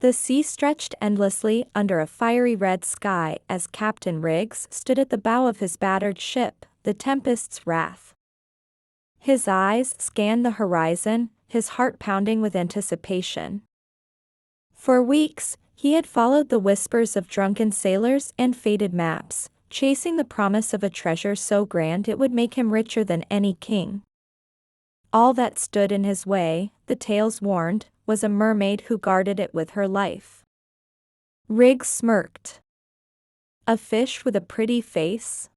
The sea stretched endlessly under a fiery red sky as Captain Riggs stood at the bow of his battered ship, the Tempest's Wrath. His eyes scanned the horizon, his heart pounding with anticipation. For weeks, he had followed the whispers of drunken sailors and faded maps, chasing the promise of a treasure so grand it would make him richer than any king. All that stood in his way, the tales warned, was a mermaid who guarded it with her life. Riggs smirked. A fish with a pretty face?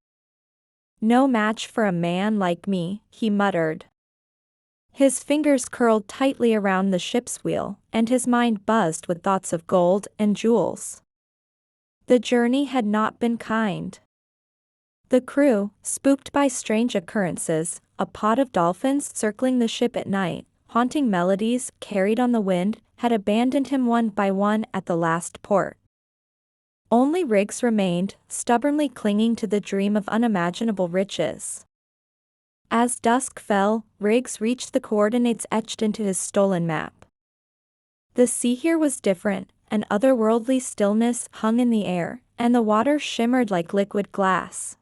No match for a man like me, he muttered. His fingers curled tightly around the ship's wheel, and his mind buzzed with thoughts of gold and jewels. The journey had not been kind. The crew, spooked by strange occurrences, a pod of dolphins circling the ship at night, haunting melodies carried on the wind, had abandoned him one by one at the last port. Only Riggs remained, stubbornly clinging to the dream of unimaginable riches. As dusk fell, Riggs reached the coordinates etched into his stolen map. The sea here was different, an otherworldly stillness hung in the air, and the water shimmered like liquid glass.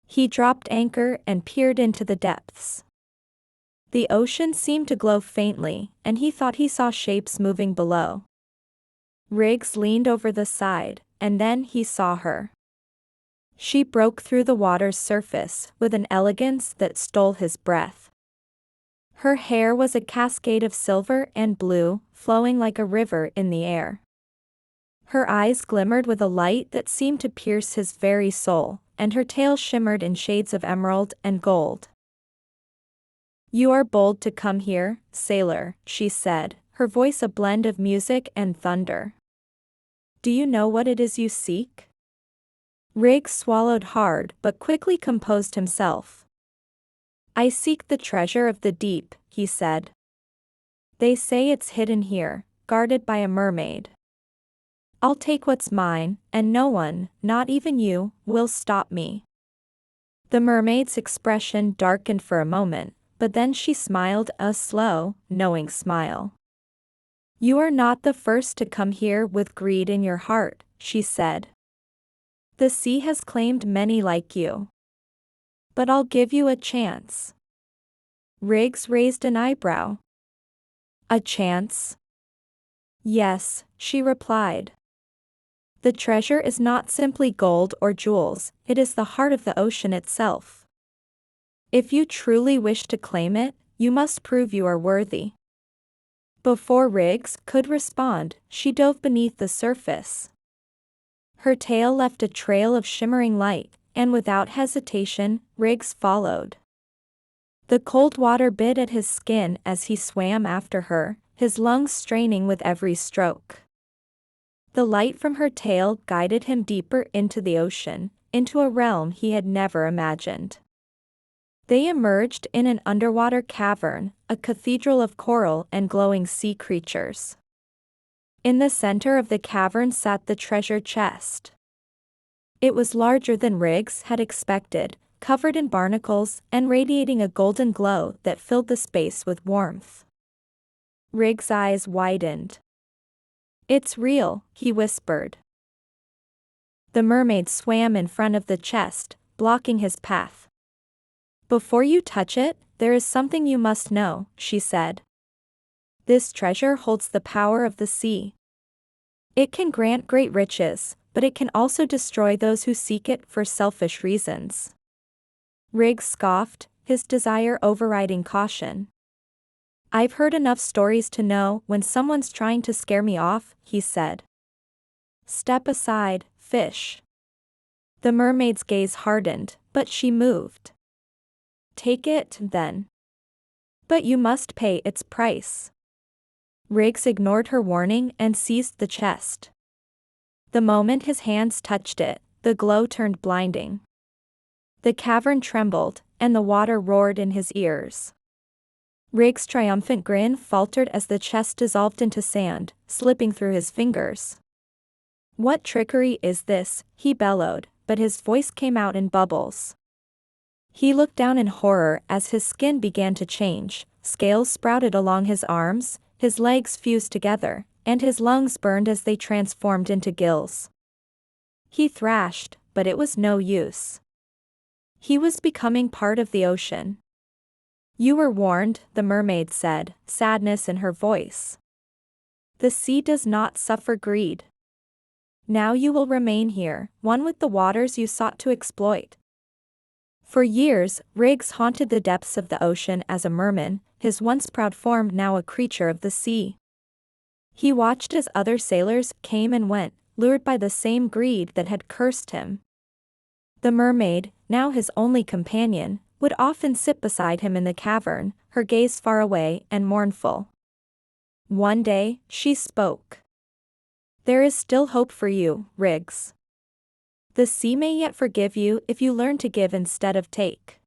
He dropped anchor and peered into the depths. The ocean seemed to glow faintly, and he thought he saw shapes moving below. Riggs leaned over the side, and then he saw her. She broke through the water's surface with an elegance that stole his breath. Her hair was a cascade of silver and blue, flowing like a river in the air. Her eyes glimmered with a light that seemed to pierce his very soul, and her tail shimmered in shades of emerald and gold. "You are bold to come here, sailor," she said, her voice a blend of music and thunder. "Do you know what it is you seek?" Riggs swallowed hard but quickly composed himself. "I seek the treasure of the deep," he said. "They say it's hidden here, guarded by a mermaid. I'll take what's mine, and no one, not even you, will stop me." The mermaid's expression darkened for a moment, but then she smiled a slow, knowing smile. "You are not the first to come here with greed in your heart," she said. "The sea has claimed many like you. But I'll give you a chance." Riggs raised an eyebrow. "A chance?" "Yes," she replied. "The treasure is not simply gold or jewels, it is the heart of the ocean itself. If you truly wish to claim it, you must prove you are worthy." Before Riggs could respond, she dove beneath the surface. Her tail left a trail of shimmering light, and without hesitation, Riggs followed. The cold water bit at his skin as he swam after her, his lungs straining with every stroke. The light from her tail guided him deeper into the ocean, into a realm he had never imagined. They emerged in an underwater cavern, a cathedral of coral and glowing sea creatures. In the center of the cavern sat the treasure chest. It was larger than Riggs had expected, covered in barnacles and radiating a golden glow that filled the space with warmth. Riggs' eyes widened. "It's real," he whispered. The mermaid swam in front of the chest, blocking his path. "Before you touch it, there is something you must know," she said. "This treasure holds the power of the sea. It can grant great riches, but it can also destroy those who seek it for selfish reasons." Riggs scoffed, his desire overriding caution. "I've heard enough stories to know when someone's trying to scare me off," he said. "Step aside, fish." The mermaid's gaze hardened, but she moved. "Take it, then. But you must pay its price." Riggs ignored her warning and seized the chest. The moment his hands touched it, the glow turned blinding. The cavern trembled, and the water roared in his ears. Riggs' triumphant grin faltered as the chest dissolved into sand, slipping through his fingers. "What trickery is this?" he bellowed, but his voice came out in bubbles. He looked down in horror as his skin began to change, scales sprouted along his arms, his legs fused together, and his lungs burned as they transformed into gills. He thrashed, but it was no use. He was becoming part of the ocean. "You were warned," the mermaid said, sadness in her voice. "The sea does not suffer greed. Now you will remain here, one with the waters you sought to exploit." For years, Riggs haunted the depths of the ocean as a merman, his once proud form now a creature of the sea. He watched as other sailors came and went, lured by the same greed that had cursed him. The mermaid, now his only companion, would often sit beside him in the cavern, her gaze far away and mournful. One day, she spoke. "There is still hope for you, Riggs. The sea may yet forgive you if you learn to give instead of take."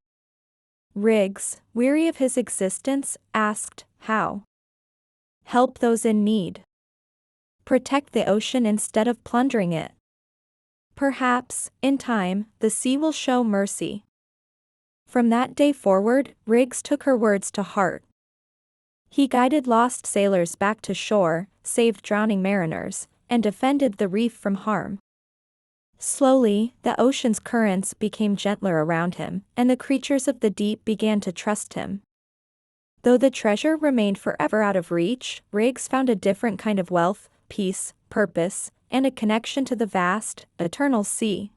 Riggs, weary of his existence, asked, "How?" "Help those in need. Protect the ocean instead of plundering it. Perhaps, in time, the sea will show mercy." From that day forward, Riggs took her words to heart. He guided lost sailors back to shore, saved drowning mariners, and defended the reef from harm. Slowly, the ocean's currents became gentler around him, and the creatures of the deep began to trust him. Though the treasure remained forever out of reach, Riggs found a different kind of wealth, peace, purpose, and a connection to the vast, eternal sea.